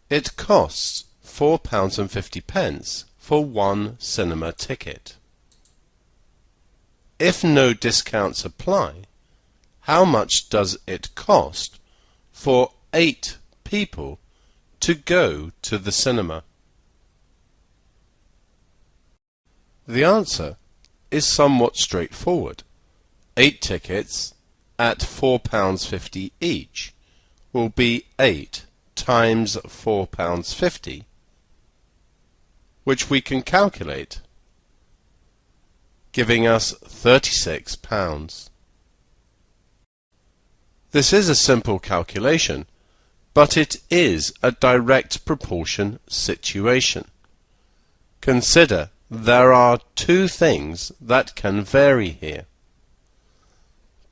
It costs £4.50 for one cinema ticket. If no discounts apply, how much does it cost for 8 people to go to the cinema? The answer is somewhat straightforward. 8 tickets at £4.50 each will be 8 times £4.50, which we can calculate, giving us £36. This is a simple calculation, but it is a direct proportion situation. Consider there are 2 things that can vary here: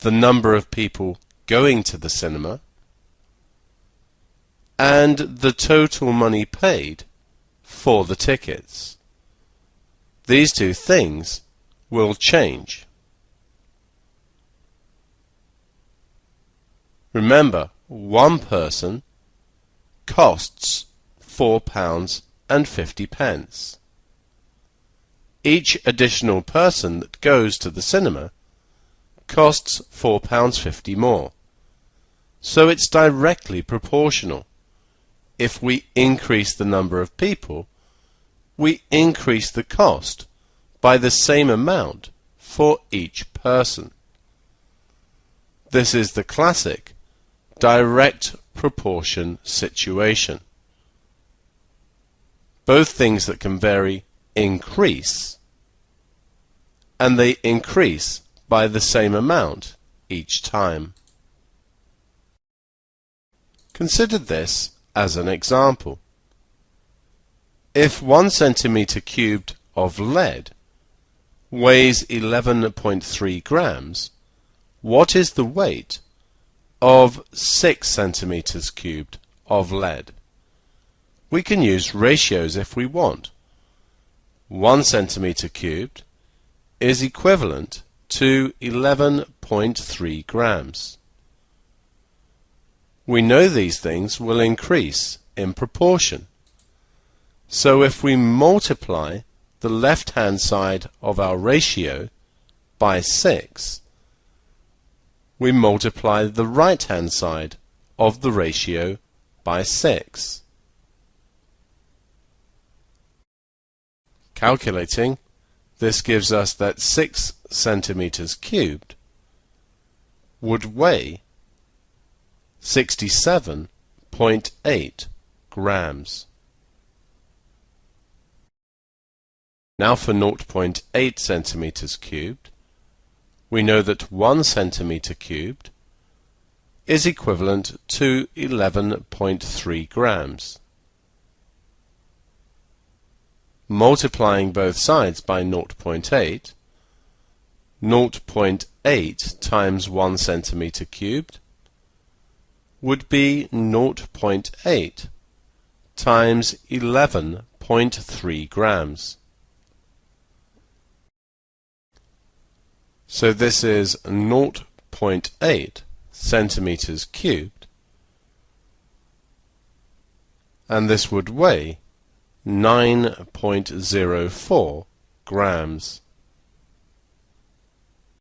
the number of people going to the cinema and the total money paid for the tickets. These 2 things will change. Remember, one person costs £4.50. Each additional person that goes to the cinema costs £4.50 more. So it's directly proportional. If we increase the number of people, we increase the cost by the same amount for each person. This is the classic direct proportion situation. Both things that can vary increase, and they increase by the same amount each time. Consider this as an example. If 1 centimeter cubed of lead weighs 11.3 grams, what is the weight of 6 centimeters cubed of lead? We can use ratios if we want. 1 centimeter cubed is equivalent to 11.3 grams. We know these things will increase in proportion. So if we multiply the left-hand side of our ratio by 6, we multiply the right-hand side of the ratio by 6. Calculating, this gives us that 6 centimeters cubed would weigh 67.8 grams. Now for 0.8 centimeters cubed, we know that 1 centimeter cubed is equivalent to 11.3 grams. Multiplying both sides by 0.8, 0.8 times 1 centimeter cubed would be 0.8 times 11.3 grams. So this is 0.8 centimeters cubed, and this would weigh 9.04 grams.